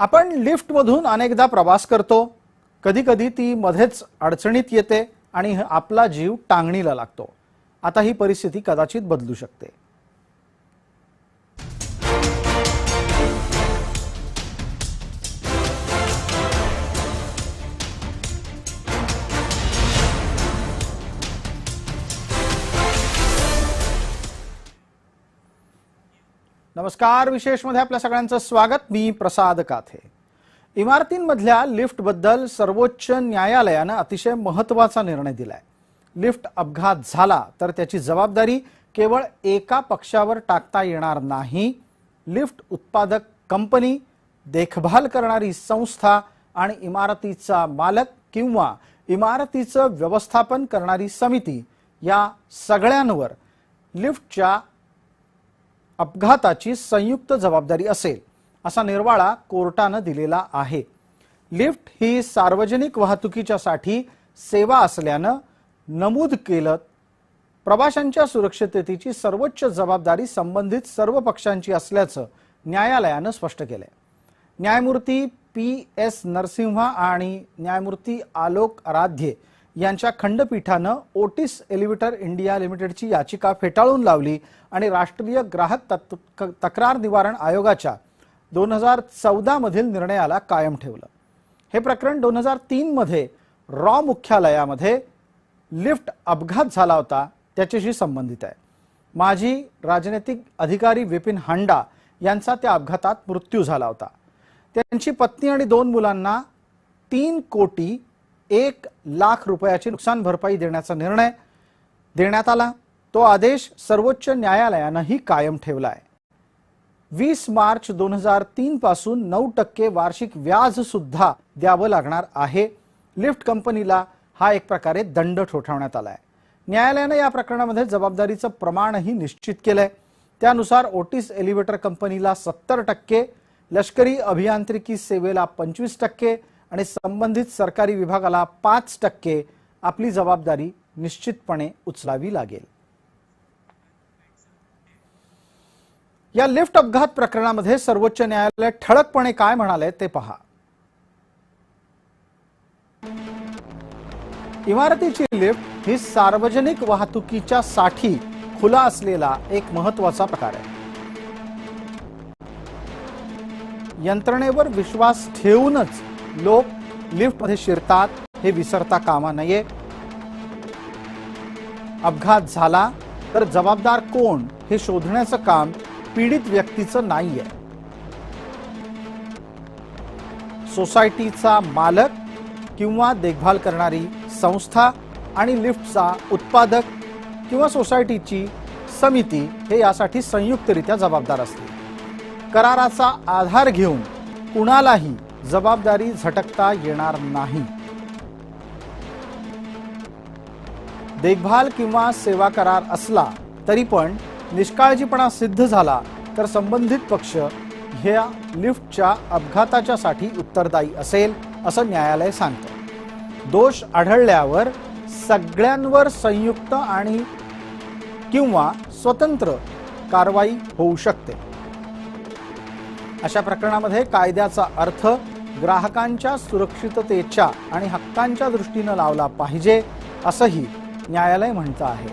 आपण लिफ्टमधून अनेकदा प्रवास करतो। कधी कधी ती मध्येच अडचणीत येते आणि आपला जीव टांगणीला लागतो। आता ही परिस्थिती कदाचित बदलू शकते। नमस्कार, विशेषमध्ये आपल्या सगळ्यांचं स्वागत। मी प्रसाद काथे। इमारतींमधल्या लिफ्ट बद्दल सर्वोच्च न्यायालयाने अतिशय महत्त्वाचा निर्णय दिलाय। लिफ्ट अपघात झाला तर त्याची जबाबदारी केवळ एका पक्षावर टाकता येणार नाही। लिफ्ट उत्पादक कंपनी, देखभाल करणारी संस्था आणि इमारतीचा मालक किंवा इमारतीचं व्यवस्थापन करणारी समिती या सगळ्यांवर लिफ्टच्या अपघाताची संयुक्त जबाबदारी असेल, असा निर्वाळा कोर्टाने दिलेला आहे। लिफ्ट ही सार्वजनिक वाहतुकीच्यासाठी सेवा असल्याने नमूद केलं प्रवाशांच्या सुरक्षिततेची सर्वोच्च जबाबदारी संबंधित सर्व पक्षांची असल्याचं न्यायालयाने स्पष्ट केलंय। न्यायमूर्ती पी.एस. नरसिंहा आणि न्यायमूर्ती आलोक आराध्य यांच्या खंडपीठाने ओटिस एलिव्हेटर इंडिया लिमिटेडची याचिका फेटाळून लावली आणि राष्ट्रीय ग्राहक तक्रार निवारण आयोगाच्या 2014 मधील निर्णयाला कायम ठेवलं। हे प्रकरण 2003 मध्ये रॉ मुख्यालयामध्ये लिफ्ट अपघात झाला होता त्याच्याशी संबंधित आहे। माजी राजनैतिक अधिकारी विपिन हांडा यांचा त्या अपघातात मृत्यू झाला होता। त्यांची पत्नी आणि 2 मुलांना 3 कोटी 1 लाख रुपयाची नुकसान भरपाई देण्याचा निर्णय देण्यात आला। तो आदेश सर्वोच्च न्यायालयानेही कायम ठेवलाय। 20 मार्च 2003 पासून 9% वार्षिक व्याज सुद्धा द्यावं लागणार आहे। लिफ्ट कंपनीला हा एक प्रकारे दंड ठोठावण्यात आलाय। न्यायालयाने या प्रकरणामध्ये जबाबदारीचं प्रमाणही निश्चित केलंय। त्यानुसार ओटिस एलिव्हेटर कंपनीला 70%, लष्करी अभियांत्रिकी सेवेला 25% आणि संबंधित सरकारी विभागाला 5% आपली जबाबदारी निश्चितपणे उचलावी लागेल। या लिफ्ट अपघात प्रकरणामध्ये सर्वोच्च न्यायालय ठळकपणे काय म्हणाले ते पहा। इमारतीची लिफ्ट ही सार्वजनिक वाहतुकीच्या साठी खुला असलेला एक महत्त्वाचा प्रकार आहे। यंत्रणेवर विश्वास ठेवूनच लोक लिफ्टमध्ये शिरतात हे विसरता कामा नये। अपघात झाला तर जबाबदार कोण हे शोधण्याचं काम पीडित व्यक्तीचं नाहीये। सोसायटीचा मालक किंवा देखभाल करणारी संस्था आणि लिफ्टचा उत्पादक किंवा सोसायटीची समिती हे यासाठी संयुक्तरित्या जबाबदार असतील। कराराचा आधार घेऊन कुणालाही जबाबदारी झटकता येणार नाही। देखभाल किंवा सेवा करार असला तरी पण निष्काळजीपणा सिद्ध झाला तर संबंधित पक्ष ह्या लिफ्टच्या अपघाताच्या साठी उत्तरदायी असेल असं न्यायालय सांगतं। दोष आढळल्यावर सगळ्यांवर संयुक्त आणि किंवा स्वतंत्र कारवाई होऊ शकते। अशा प्रकरणामध्ये कायद्याचा अर्थ ग्राहकांच्या सुरक्षिततेच्या आणि हक्कांच्या दृष्टीने लावला पाहिजे असंही न्यायालय म्हणतं आहे।